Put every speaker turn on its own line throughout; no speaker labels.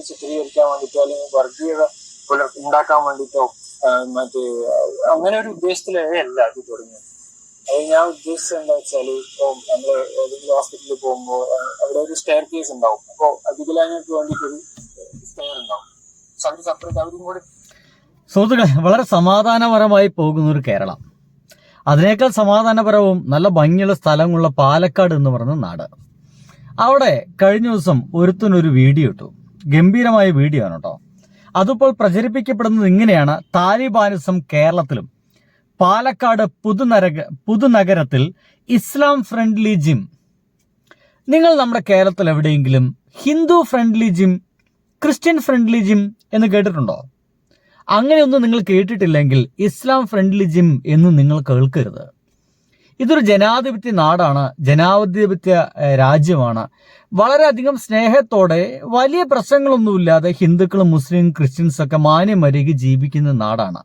ചിത്രീകരിക്കാൻ വേണ്ടിട്ടോ അല്ലെങ്കിൽ വർഗീയത ഉണ്ടാക്കാൻ വേണ്ടിട്ടോ മറ്റേ അങ്ങനെ ഒരു ഉദ്ദേശത്തിലല്ല ഇത് തുടങ്ങിയത്. അത് ഞാൻ ഉദ്ദേശിച്ചത് എന്താ വെച്ചാല്, ഇപ്പൊ നമ്മള് ഏതെങ്കിലും ഹോസ്പിറ്റലിൽ പോകുമ്പോൾ അവിടെ ഒരു സ്റ്റെയർ കേസ് ഉണ്ടാവും. അപ്പൊ വികലാംഗങ്ങൾക്ക് വേണ്ടിയിട്ടൊരു സ്റ്റെയർ ഉണ്ടാവും. പക്ഷെ അവര് സെപ്പറേറ്റ് അവരും കൂടി.
സുഹൃത്തുക്കളെ, വളരെ സമാധാനപരമായി പോകുന്ന ഒരു കേരളം, അതിനേക്കാൾ സമാധാനപരവും നല്ല ഭംഗിയുള്ള സ്ഥലമുള്ള പാലക്കാട് എന്ന് പറയുന്ന നാട്. അവിടെ കഴിഞ്ഞ ദിവസം ഒരുത്തിനൊരു വീഡിയോ ഇട്ടു. ഗംഭീരമായ വീഡിയോ ആണ് കേട്ടോ. അതിപ്പോൾ പ്രചരിപ്പിക്കപ്പെടുന്നത് ഇങ്ങനെയാണ്: താലിബാനിസം കേരളത്തിലും. പാലക്കാട് പുതുനഗരത്തിൽ ഇസ്ലാം ഫ്രണ്ട്ലി ജിം. നിങ്ങൾ നമ്മുടെ കേരളത്തിൽ എവിടെയെങ്കിലും Hindu friendly gym, Christian friendly gym എന്ന് കേട്ടിട്ടുണ്ടോ? അങ്ങനെയൊന്നും നിങ്ങൾ കേട്ടിട്ടില്ലെങ്കിൽ ഇസ്ലാം ഫ്രണ്ട്ലി ജിം എന്ന് നിങ്ങൾ കേൾക്കരുത്. ഇതൊരു ജനാധിപത്യ നാടാണ്, ജനാധിപത്യ രാജ്യമാണ്. വളരെയധികം സ്നേഹത്തോടെ വലിയ പ്രശ്നങ്ങളൊന്നുമില്ലാതെ ഹിന്ദുക്കളും മുസ്ലിം ക്രിസ്ത്യൻസ് ഒക്കെ മാന്യമര്യാദയ്ക്ക് ജീവിക്കുന്ന നാടാണ്.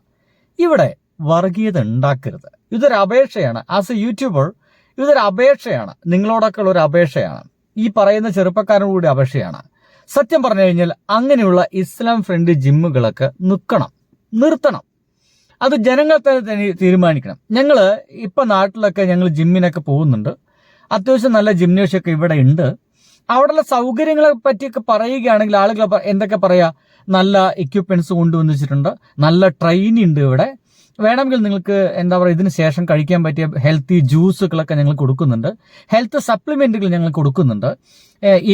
ഇവിടെ വർഗീയത ഉണ്ടാക്കരുത്. ഇതൊരു അപേക്ഷയാണ്. ആസ് എ യൂട്യൂബർ ഇതൊരു അപേക്ഷയാണ്, നിങ്ങളോടൊക്കെ ഉള്ള ഒരു അപേക്ഷയാണ്, ഈ പറയുന്ന ചെറുപ്പക്കാരനോട് കൂടി അപേക്ഷയാണ്. സത്യം പറഞ്ഞു കഴിഞ്ഞാൽ അങ്ങനെയുള്ള ഇസ്ലാം ഫ്രണ്ട്ലി ജിമ്മുകളൊക്കെ നിർത്തണം. അത് ജനങ്ങൾ തന്നെ തീരുമാനിക്കണം. ഞങ്ങൾ ഇപ്പം നാട്ടിലൊക്കെ ഞങ്ങൾ ജിമ്മിനൊക്കെ പോകുന്നുണ്ട്. അത്യാവശ്യം നല്ല ജിംനേഷ്യമൊക്കെ ഇവിടെ ഉണ്ട്. അവിടെയുള്ള സൗകര്യങ്ങളെ പറ്റിയൊക്കെ പറയുകയാണെങ്കിൽ ആളുകൾ എന്തൊക്കെ പറയാ, നല്ല എക്യുപ്മെന്റ്സ് കൊണ്ടുവന്നിട്ടുണ്ട്, നല്ല ട്രെയിനിങ് ഉണ്ട് ഇവിടെ. വേണമെങ്കിൽ നിങ്ങൾക്ക് എന്താ പറയുക, ഇതിന് ശേഷം കഴിക്കാൻ പറ്റിയ ഹെൽത്തി ജ്യൂസുകളൊക്കെ ഞങ്ങൾ കൊടുക്കുന്നുണ്ട്, ഹെൽത്ത് സപ്ലിമെന്റുകൾ ഞങ്ങൾ കൊടുക്കുന്നുണ്ട്,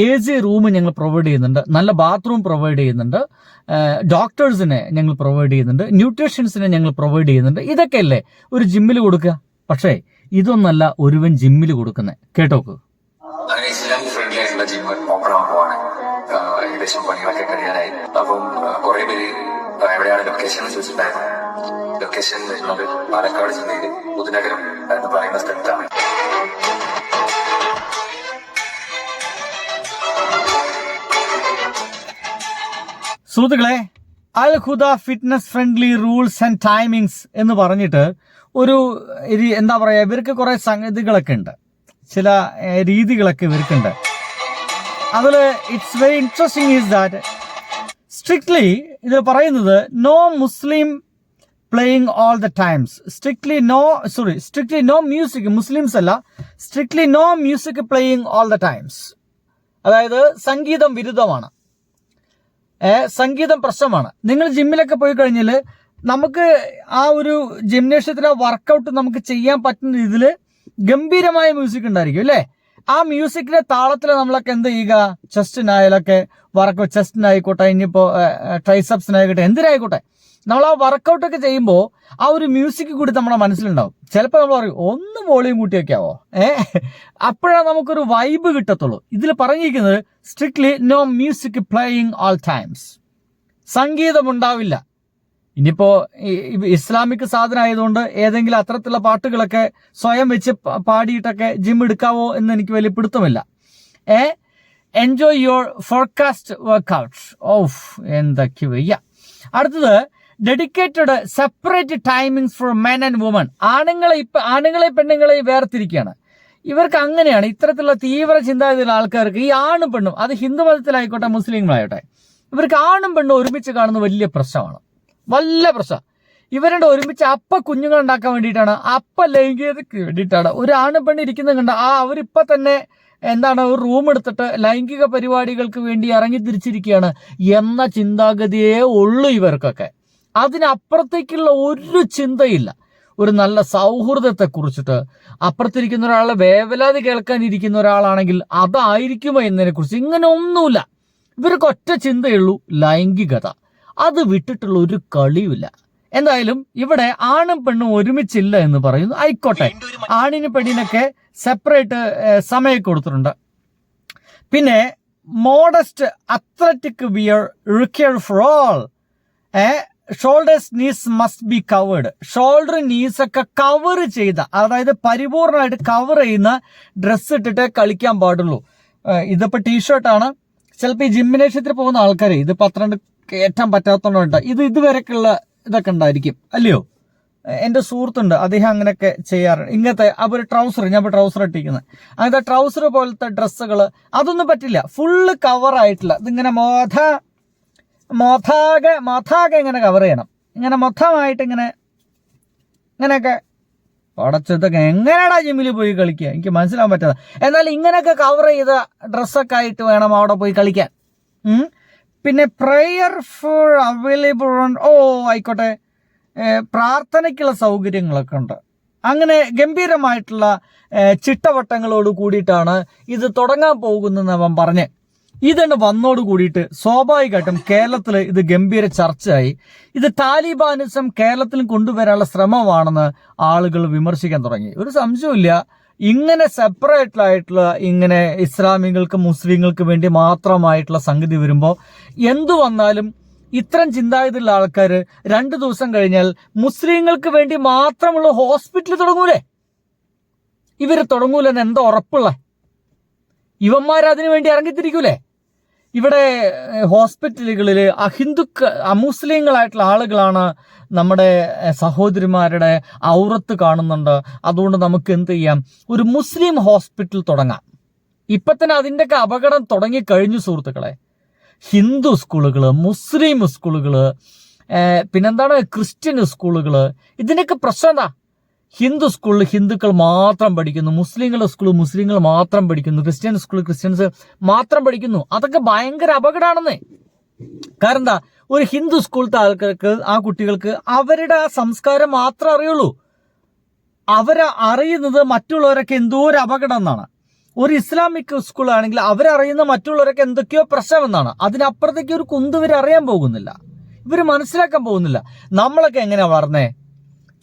AC റൂം ഞങ്ങൾ പ്രൊവൈഡ് ചെയ്യുന്നുണ്ട്, നല്ല ബാത്റൂം പ്രൊവൈഡ് ചെയ്യുന്നുണ്ട്, ഡോക്ടേഴ്സിനെ ഞങ്ങൾ പ്രൊവൈഡ് ചെയ്യുന്നുണ്ട്, ന്യൂട്രീഷ്യൻസിനെ ഞങ്ങൾ പ്രൊവൈഡ് ചെയ്യുന്നുണ്ട്. ഇതൊക്കെയല്ലേ ഒരു ജിമ്മിൽ കൊടുക്കുക? പക്ഷേ ഇതൊന്നല്ല ഒരുവൻ ജിമ്മിൽ കൊടുക്കുന്നത്. കേട്ടോക്ക്.
ഇസ്ലാമിക് ഫ്രണ്ട്ലി ആയിട്ടുള്ള ജിം ഓപ്പൺ ആവാൻ പോവാണ്. ഏകദേശം പണികളൊക്കെ കഴിയാനായി. അപ്പം കുറെ പേര് എവിടെയാണ് ലൊക്കേഷൻ ചോദിച്ചിട്ടുണ്ടായിരുന്നു. ലൊക്കേഷൻ വരുന്നത് പാലക്കാട് ജില്ലയില് പുതുനഗരം എന്ന് പറയുന്ന സ്ഥലത്താണ്.
സുഹൃത്തുക്കളെ, Al Huda fitness friendly rules and timings എന്ന് പറഞ്ഞിട്ട് ഒരു എന്താ പറയാ, ഇവർക്ക് കുറെ സംഗതികളൊക്കെ ഉണ്ട്, ചില രീതികളൊക്കെ ഇവർക്കുണ്ട്. അതിൽ it's very interesting is that strictly ഇത് പറയുന്നത് no Muslim playing all the times, strictly no music, Muslims അല്ല, strictly no music playing all the times. അതായത് സംഗീതം വിരുദ്ധമാണ്, സംഗീതം പ്രശ്നമാണ്. നിങ്ങൾ ജിമ്മിലൊക്കെ പോയി കഴിഞ്ഞാൽ നമുക്ക് ആ ഒരു ജിംനേഷ്യത്തിലെ വർക്കൗട്ട് നമുക്ക് ചെയ്യാൻ പറ്റുന്ന രീതിയിൽ ഗംഭീരമായ മ്യൂസിക് ഉണ്ടായിരിക്കും അല്ലേ? ആ മ്യൂസിക്കിന്റെ താളത്തിൽ നമ്മളൊക്കെ എന്ത് ചെയ്യുക, ചെസ്റ്റിനായാലൊക്കെ വർക്കൗട്ട്, ചെസ്റ്റിനായിക്കോട്ടെ, ഇനിയിപ്പോ ട്രൈസെപ്സിനായിക്കോട്ടെ, എന്തിനായിക്കോട്ടെ, നമ്മൾ ആ വർക്കൗട്ടൊക്കെ ചെയ്യുമ്പോൾ ആ ഒരു മ്യൂസിക് കൂടി നമ്മുടെ മനസ്സിലുണ്ടാവും. ചിലപ്പോൾ നമ്മൾ പറയും ഒന്ന് വോളിയം കൂട്ടി വെക്കാവോ, അപ്പോഴാണ് നമുക്കൊരു വൈബ് കിട്ടത്തുള്ളൂ. ഇതിൽ പറഞ്ഞിരിക്കുന്നത് strictly no music playing all times, സംഗീതം ഉണ്ടാവില്ല. ഇനിയിപ്പോ ഇസ്ലാമിക് സാധനം ആയതുകൊണ്ട് ഏതെങ്കിലും അത്തരത്തിലുള്ള പാട്ടുകളൊക്കെ സ്വയം വെച്ച് പാടിയിട്ടൊക്കെ ജിം എടുക്കാവോ എന്ന് എനിക്ക് വലിയ പിടുത്തമില്ല. Enjoy your forecast workout. ഓഫ്, എന്തൊക്കെ വയ്യ. അടുത്തത് dedicated separate timings for men and women. ആണുങ്ങളെ പെണ്ണുങ്ങളെ വേർതിരിക്കുകയാണ്. ഇവർക്ക് അങ്ങനെയാണ്. ഇത്തരത്തിലുള്ള തീവ്ര ചിന്താഗതിയുള്ള ആൾക്കാർക്ക് ഈ ആണും പെണ്ണും, അത് ഹിന്ദു മതത്തിലായിക്കോട്ടെ മുസ്ലിങ്ങളായിക്കോട്ടെ, ഇവർക്ക് ആണും പെണ്ണും ഒരുമിച്ച് കാണുന്ന വലിയ പ്രശ്നമാണ്, വല്ല പ്രശ്നം. ഇവരുടെ ഒരുമിച്ച് അപ്പ കുഞ്ഞുങ്ങൾ ഉണ്ടാക്കാൻ വേണ്ടിയിട്ടാണ്, അപ്പ ലൈംഗികതയ്ക്ക് വേണ്ടിയിട്ടാണ്. ഒരു ആണും പെണ്ണ് ഇരിക്കുന്നത് കണ്ട അവരിപ്പൊ തന്നെ എന്താണ് ഒരു റൂം എടുത്തിട്ട് ലൈംഗിക പരിപാടികൾക്ക് വേണ്ടി ഇറങ്ങി തിരിച്ചിരിക്കുകയാണ് എന്ന ചിന്താഗതിയേ ഉള്ളൂ ഇവർക്കൊക്കെ. അതിനപ്പുറത്തേക്കുള്ള ഒരു ചിന്തയില്ല. ഒരു നല്ല സൗഹൃദത്തെ കുറിച്ചിട്ട് അപ്പുറത്തിരിക്കുന്ന ഒരാളെ വേവലാതി കേൾക്കാനിരിക്കുന്ന ഒരാളാണെങ്കിൽ അതായിരിക്കുമോ എന്നതിനെ കുറിച്ച് ഇങ്ങനെ ഒന്നുമില്ല. ഇവർക്ക് ഒറ്റ ചിന്തയുള്ളൂ, ലൈംഗികത. അത് വിട്ടിട്ടുള്ള ഒരു കളിയുമില്ല. എന്തായാലും ഇവിടെ ആണും പെണ്ണും ഒരുമിച്ചില്ല എന്ന് പറയുന്നു. ആയിക്കോട്ടെ, ആണിനും പെണ്ണിനൊക്കെ സെപ്പറേറ്റ് സമയം കൊടുത്തിട്ടുണ്ട്. പിന്നെ modest athletic wear required for all. Shoulders knees must be covered. Shoulder knees ഒക്കെ കവർ ചെയ്ത, അതായത് പരിപൂർണമായിട്ട് കവർ ചെയ്യുന്ന ഡ്രസ്സ് ഇട്ടിട്ട് കളിക്കാൻ പാടുള്ളൂ. ഇതിപ്പോ ടീഷർട്ടാണ്. ചിലപ്പോൾ ഈ ജിംനേഷ്യത്തിൽ പോകുന്ന ആൾക്കാർ ഇതിപ്പോ അത്ര കയറ്റാൻ പറ്റാത്തതുകൊണ്ട് ഇതുവരെയൊക്കെയുള്ള ഇതൊക്കെ ഉണ്ടായിരിക്കും അല്ലയോ? എൻ്റെ സുഹൃത്തുണ്ട്, അദ്ദേഹം അങ്ങനെയൊക്കെ ചെയ്യാറുണ്ട്. ഇങ്ങനത്തെ ഒരു ട്രൗസർ, ഞാൻ ഇപ്പോൾ ട്രൗസർ ഇട്ടിരിക്കുന്നത്, അങ്ങനത്തെ ട്രൗസർ പോലത്തെ ഡ്രസ്സുകൾ അതൊന്നും പറ്റില്ല. ഫുള്ള് കവറായിട്ടില്ല. ഇതിങ്ങനെ മൊത്താകെ ഇങ്ങനെ കവർ ചെയ്യണം. ഇങ്ങനെ മൊത്തമായിട്ട് ഇങ്ങനെയൊക്കെ പടച്ചതൊക്കെ എങ്ങനെയാടാ ജിമ്മിൽ പോയി കളിക്കുക, എനിക്ക് മനസ്സിലാൻ പറ്റാതെ. എന്നാൽ ഇങ്ങനെയൊക്കെ കവർ ചെയ്ത ഡ്രസ്സൊക്കെ ആയിട്ട് വേണം അവിടെ പോയി കളിക്കാൻ. പിന്നെ പ്രെയർ ഫോർ അവൈലബിൾ ആയിക്കോട്ടെ, പ്രാർത്ഥനയ്ക്കുള്ള സൗകര്യങ്ങളൊക്കെ ഉണ്ട്. അങ്ങനെ ഗംഭീരമായിട്ടുള്ള ചിട്ടവട്ടങ്ങളോട് കൂടിയിട്ടാണ് ഇത് തുടങ്ങാൻ പോകുന്നതെന്ന് അവൻ പറഞ്ഞ്. ഇതന്നെ വന്നോട് കൂടിയിട്ട് സ്വാഭാവികമായിട്ടും കേരളത്തിൽ ഇത് ഗംഭീര ചർച്ചയായി. ഇത് താലിബാനിസം കേരളത്തിലും കൊണ്ടുവരാനുള്ള ശ്രമമാണെന്ന് ആളുകൾ വിമർശിക്കാൻ തുടങ്ങി. ഒരു സംശയമില്ല, ഇങ്ങനെ സെപ്പറേറ്റ് ആയിട്ടുള്ള ഇങ്ങനെ ഇസ്ലാമികൾക്ക് മുസ്ലിങ്ങൾക്ക് വേണ്ടി മാത്രമായിട്ടുള്ള സംഗതി വരുമ്പോൾ എന്തു വന്നാലും ഇത്തരം ചിന്താഗതിയുള്ള ആൾക്കാർ 2 ദിവസം കഴിഞ്ഞാൽ മുസ്ലിങ്ങൾക്ക് വേണ്ടി മാത്രമുള്ള ഹോസ്പിറ്റൽ തുടങ്ങൂലേ? ഇവര് തുടങ്ങൂലെന്ന് എന്താ ഉറപ്പുള്ള? ഇവന്മാരതിനു വേണ്ടി ഇറങ്ങിത്തിരിക്കൂലേ? ഇവിടെ ഹോസ്പിറ്റലുകളിൽ അമുസ്ലിങ്ങളായിട്ടുള്ള ആളുകളാണ് നമ്മുടെ സഹോദരിമാരുടെ ഔറത്ത് കാണുന്നുണ്ട്. അതുകൊണ്ട് നമുക്ക് എന്ത് ചെയ്യാം, ഒരു മുസ്ലിം ഹോസ്പിറ്റൽ തുടങ്ങാം. ഇപ്പൊ തന്നെ അതിൻ്റെയൊക്കെ അപകടം തുടങ്ങിക്കഴിഞ്ഞു സുഹൃത്തുക്കളെ. ഹിന്ദു സ്കൂളുകൾ, മുസ്ലിം സ്കൂളുകൾ, പിന്നെന്താണ് ക്രിസ്ത്യൻ സ്കൂളുകൾ. ഇതിൻ്റെയൊക്കെ പ്രശ്നം എന്താ? ഹിന്ദു സ്കൂളിൽ ഹിന്ദുക്കൾ മാത്രം പഠിക്കുന്നു, മുസ്ലിങ്ങളുടെ സ്കൂളിൽ മുസ്ലിങ്ങൾ മാത്രം പഠിക്കുന്നു, ക്രിസ്ത്യൻ സ്കൂളിൽ ക്രിസ്ത്യൻസ് മാത്രം പഠിക്കുന്നു. അതൊക്കെ ഭയങ്കര അപകടമാണെന്നേ. കാരണം എന്താ, ഒരു ഹിന്ദു സ്കൂളിലത്തെ ആൾക്കാർക്ക്, ആ കുട്ടികൾക്ക് അവരുടെ ആ സംസ്കാരം മാത്രമേ അറിയുള്ളൂ. അവരെ അറിയുന്നത് മറ്റുള്ളവരൊക്കെ എന്തോ ഒരു അപകടം എന്നാണ്. ഒരു ഇസ്ലാമിക് സ്കൂളാണെങ്കിൽ അവരറിയുന്ന മറ്റുള്ളവരൊക്കെ എന്തൊക്കെയോ പ്രശ്നമെന്നാണ്. അതിനപ്പുറത്തേക്ക് ഒരു കുന്തുവരെ അറിയാൻ പോകുന്നില്ല, ഇവർ മനസ്സിലാക്കാൻ പോകുന്നില്ല. നമ്മളൊക്കെ എങ്ങനെയാ വളർന്നേ?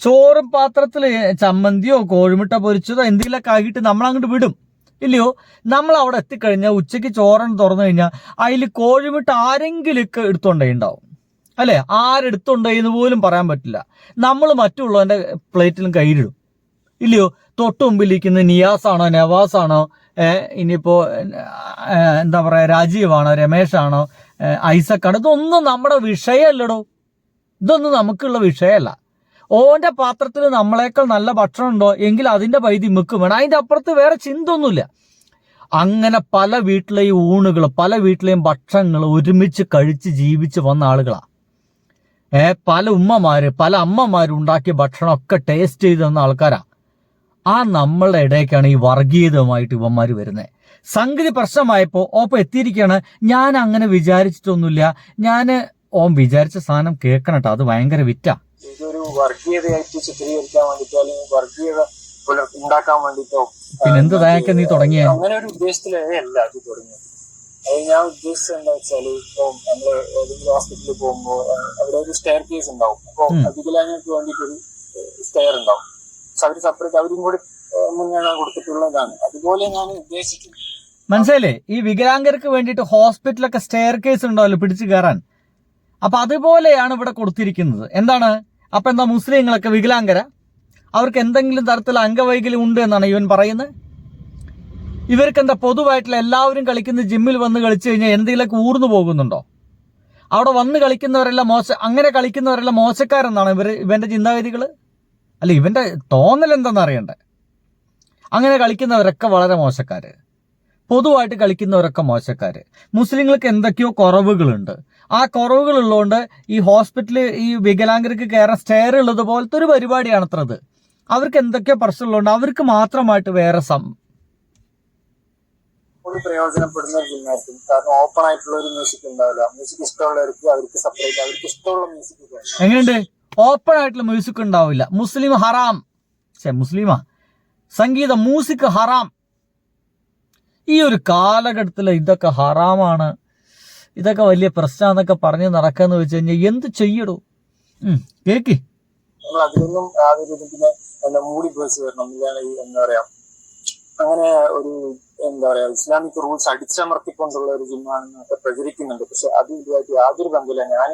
ചോറും പാത്രത്തിൽ ചമ്മന്തിയോ കോഴിമുട്ട പൊരിച്ചതോ എന്തെങ്കിലുമൊക്കെ ആക്കിയിട്ട് നമ്മളങ്ങോട്ട് വിടും, ഇല്ലയോ? നമ്മൾ അവിടെ എത്തിക്കഴിഞ്ഞാൽ ഉച്ചയ്ക്ക് ചോറന്ന് തുറന്നു കഴിഞ്ഞാൽ അതിൽ കോഴിമുട്ട ആരെങ്കിലുമൊക്കെ എടുത്തുകൊണ്ടേ ഉണ്ടാവും, അല്ലേ? ആരെടുത്തുണ്ടോയെന്ന് പോലും പറയാൻ പറ്റില്ല. നമ്മൾ മറ്റുള്ളവൻ്റെ പ്ലേറ്റിലും കയ്യിലിടും, ഇല്ലയോ? തൊട്ട് മുമ്പിലിരിക്കുന്ന നിയാസാണോ നവാസാണോ, ഇനിയിപ്പോൾ എന്താ പറയുക, രാജീവാണോ രമേശാണോ ഐസക്കാണോ, ഇതൊന്നും നമ്മുടെ വിഷയമല്ലടോ. ഇതൊന്നും നമുക്കുള്ള വിഷയമല്ല. ഓന്റെ പാത്രത്തിൽ നമ്മളെക്കാൾ നല്ല ഭക്ഷണം ഉണ്ടോ എങ്കിൽ അതിന്റെ പൈതി മിക്കും വേണം. അതിന്റെ അപ്പുറത്ത് വേറെ ചിന്ത ഒന്നുമില്ല. അങ്ങനെ പല വീട്ടിലെയും ഊണുകൾ, പല വീട്ടിലെയും ഭക്ഷണങ്ങൾ ഒരുമിച്ച് കഴിച്ച് ജീവിച്ച് വന്ന ആളുകളാണ്. പല ഉമ്മമാര്, പല അമ്മമാരും ഉണ്ടാക്കിയ ഭക്ഷണമൊക്കെ ടേസ്റ്റ് ചെയ്ത് തന്ന ആൾക്കാരാ. ആ നമ്മളുടെ ഇടയ്ക്കാണ് ഈ വർഗീയതമായിട്ട് ഇവന്മാർ വരുന്നത്. സംഗതി പ്രശ്നമായപ്പോൾ ഓപ്പം എത്തിയിരിക്കുകയാണ്. ഞാൻ അങ്ങനെ വിചാരിച്ചിട്ടൊന്നുമില്ല, ഓൻ വിചാരിച്ച സാധനം കേൾക്കണം കേട്ടോ, അത് ഭയങ്കര വിറ്റാ.
ഇതൊരു വർഗീയതയായിട്ട് ചിത്രീകരിക്കാൻ വേണ്ടിട്ടോ അല്ലെങ്കിൽ വർഗീയത ഉണ്ടാക്കാൻ വേണ്ടിട്ടോ
പിന്നെന്ത് തയ്യാക്കാൻ നീ തുടങ്ങിയ?
അങ്ങനെ ഒരു ഉദ്ദേശത്തിലേ അല്ല ഇത് തുടങ്ങിയത്. അത് ഞാൻ ഉദ്ദേശിച്ചത് എന്താ വെച്ചാല്, ഇപ്പൊ നമ്മള് ഏതെങ്കിലും ഹോസ്പിറ്റലിൽ പോകുമ്പോൾ അവിടെ ഒരു സ്റ്റെയർ കേസ് ഉണ്ടാവും. അപ്പൊ വികലാംഗങ്ങൾക്ക് വേണ്ടിയിട്ടൊരു സ്റ്റെയർ ഉണ്ടാവും. പക്ഷെ അവര് സെപ്പറേറ്റ് അവരും കൂടി മുൻഗണന കൊടുത്തിട്ടുള്ളതാണ്. അതുപോലെ ഞാൻ ഉദ്ദേശിച്ചത്
മനസ്സിലേ, ഈ വികലാംഗർക്ക് വേണ്ടിയിട്ട് ഹോസ്പിറ്റലൊക്കെ സ്റ്റെയർ കേസ് ഉണ്ടാവല്ലോ പിടിച്ചു കയറാൻ. അപ്പൊ അതുപോലെയാണ് ഇവിടെ കൊടുത്തിരിക്കുന്നത്. എന്താണ് അപ്പൊ എന്താ, മുസ്ലിങ്ങളൊക്കെ വികലാംഗര, അവർക്ക് എന്തെങ്കിലും തരത്തിലുള്ള അംഗവൈകല്യം ഉണ്ട് എന്നാണ് ഇവൻ പറയുന്നത്? ഇവർക്ക് എന്താ പൊതുവായിട്ടുള്ള എല്ലാവരും കളിക്കുന്ന ജിമ്മിൽ വന്ന് കളിച്ചു കഴിഞ്ഞാൽ എന്തെങ്കിലുമൊക്കെ ഊർന്നു പോകുന്നുണ്ടോ? അവിടെ വന്ന് കളിക്കുന്നവരെല്ലാം അങ്ങനെ കളിക്കുന്നവരെല്ലാം മോശക്കാരെന്നാണ് ഇവന്റെ ചിന്താഗതികൾ? അല്ല, ഇവന്റെ തോന്നൽ എന്താണെന്ന് അറിയണ്ടേ? അങ്ങനെ കളിക്കുന്നവരൊക്കെ വളരെ മോശക്കാര്, പൊതുവായിട്ട് കളിക്കുന്നവരൊക്കെ മോശക്കാര്. മുസ്ലിങ്ങൾക്ക് എന്തൊക്കെയോ കുറവുകളുണ്ട്. ആ കുറവുകളുള്ളതുകൊണ്ട് ഈ ഹോസ്പിറ്റലിൽ ഈ വികലാംഗർക്ക് കയറാൻ സ്റ്റെയർ ഉള്ളത് പോലത്തെ ഒരു പരിപാടിയാണ് അത്രത്. അവർക്ക് എന്തൊക്കെയോ പ്രശ്നമുള്ളതുകൊണ്ട് അവർക്ക് മാത്രമായിട്ട് വേറെ
പ്രയോജനപ്പെടുന്ന ഒരു ജിമ്മായിരിക്കും. കാരണം ഓപ്പൺ ആയിട്ടുള്ള ഒരു മ്യൂസിക് ഉണ്ടാവില്ല. മ്യൂസിക് ഇഷ്ടമുള്ളവർക്ക് അവർക്ക് സെപ്പറേറ്റ് അവർക്ക് ഇഷ്ടമുള്ള മ്യൂസിക്.
എങ്ങനെയുണ്ട്? ഓപ്പൺ ആയിട്ടുള്ള മ്യൂസിക് ഉണ്ടാവില്ല. മുസ്ലിം ഹറാം, മുസ്ലിമാ സംഗീതം, മ്യൂസിക് ഹറാം. ഈ ഒരു കാലഘട്ടത്തിൽ ഇതൊക്കെ ഹറാമാണ്, ഇതൊക്കെ വലിയ പ്രശ്നമെന്നൊക്കെ പറഞ്ഞ് നടക്കാന്ന് വെച്ച് കഴിഞ്ഞാൽ എന്ത് ചെയ്യടോ? കേക്ക്
നമ്മൾ അതിലൊന്നും യാതൊരു പിന്നെ മൂടി പേഴ്സ് വരണം, എന്താ പറയാ, അങ്ങനെ ഒരു എന്താ പറയാ ഇസ്ലാമിക് റൂൾസ് അടിച്ചമർത്തിക്കൊണ്ടുള്ള ഒരു ജിമ്മാണെന്നൊക്കെ പ്രചരിക്കുന്നുണ്ട്. പക്ഷെ അത് ഇതുമായിട്ട് യാതൊരു ബന്ധമില്ല. ഞാൻ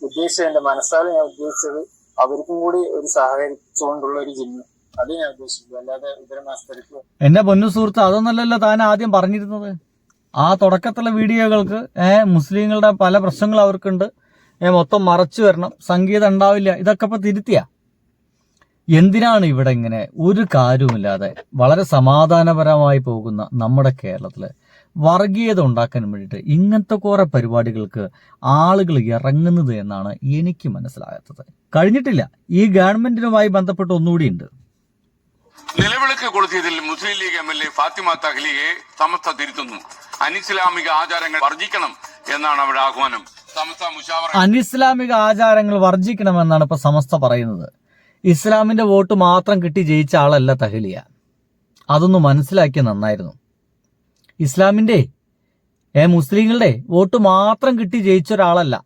ഉദ്ദേശിച്ചത്, എന്റെ മനസ്സാൽ ഞാൻ ഉദ്ദേശിച്ചത് അവർക്കും കൂടി ഒരു സഹകരിച്ചുകൊണ്ടുള്ള ഒരു ജിമ്മ്, അത് ഞാൻ ഉദ്ദേശിച്ചു. അല്ലാതെ ഇതരമാസ്തരിക്ക്.
എന്റെ പൊന്നു സുഹൃത്ത്, അതൊന്നല്ലല്ലോ താൻ ആദ്യം പറഞ്ഞിരുന്നത്. ആ തുടക്കത്തിലുള്ള വീഡിയോകൾക്ക് മുസ്ലിങ്ങളുടെ പല പ്രശ്നങ്ങളും അവർക്കുണ്ട്, മൊത്തം മറച്ചു വരണം, സംഗീതം ഉണ്ടാവില്ല, ഇതൊക്കെ ഇപ്പൊ തിരുത്തിയ. എന്തിനാണ് ഇവിടെ ഇങ്ങനെ ഒരു കാര്യവുമില്ലാതെ വളരെ സമാധാനപരമായി പോകുന്ന നമ്മുടെ കേരളത്തില് വർഗീയത ഉണ്ടാക്കാൻ വേണ്ടിയിട്ട് ഇങ്ങനത്തെ കുറെ പരിപാടികൾക്ക് ആളുകൾ ഇറങ്ങുന്നത് എന്നാണ് എനിക്ക് മനസ്സിലാകാത്തത്. കഴിഞ്ഞിട്ടില്ല, ഈ ഗവൺമെന്റിനുമായി ബന്ധപ്പെട്ട് ഒന്നുകൂടിയുണ്ട്.
നിലവിളക്ക് കൊളുത്തിയതിൽ മുസ്ലിം ലീഗ് MLA ഫാത്തിമ തഹ്ലിയെ സമസ്ത തിരുത്തുന്നു. അനിസ്ലാമിക ആചാരങ്ങൾ വർജിക്കണം എന്നാണ് അവരുടെ ആഹ്വാനം. സമസ്ത മുശാവറ
അനിസ്ലാമിക ആചാരങ്ങൾ വർജിക്കണമെന്നാണ് ഇപ്പൊ സമസ്ത പറയുന്നത്. ഇസ്ലാമിന്റെ വോട്ട് മാത്രം കിട്ടി ജയിച്ച ആളല്ല തഹ്ലിയ. അതൊന്ന് മനസ്സിലാക്കിയ നന്നായിരുന്നു. ഇസ്ലാമിന്റെ മുസ്ലിങ്ങളുടെ വോട്ട് മാത്രം കിട്ടി ജയിച്ച ഒരാളല്ല.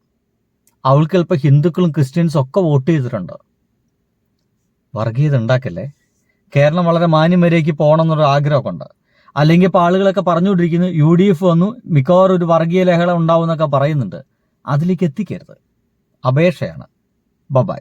അവൾക്ക് ചിലപ്പോൾ ഹിന്ദുക്കളും ക്രിസ്ത്യൻസും ഒക്കെ വോട്ട് ചെയ്തിട്ടുണ്ട്. വർഗീയത ഉണ്ടാക്കല്ലേ. കേരളം വളരെ മാന്യമര്യാദയ്ക്ക് പോകണം എന്നൊരു ആഗ്രഹമൊക്കെ ഉണ്ട്. അല്ലെങ്കിൽ ഇപ്പോൾ ആളുകളൊക്കെ പറഞ്ഞുകൊണ്ടിരിക്കുന്നു UDF വന്നു മിക്കവാറും ഒരു വർഗീയ ലഹള ഉണ്ടാവും എന്നൊക്കെ പറയുന്നുണ്ട്. അതിലേക്ക് എത്തിക്കരുത്. അപേക്ഷയാണ്. ബൈ.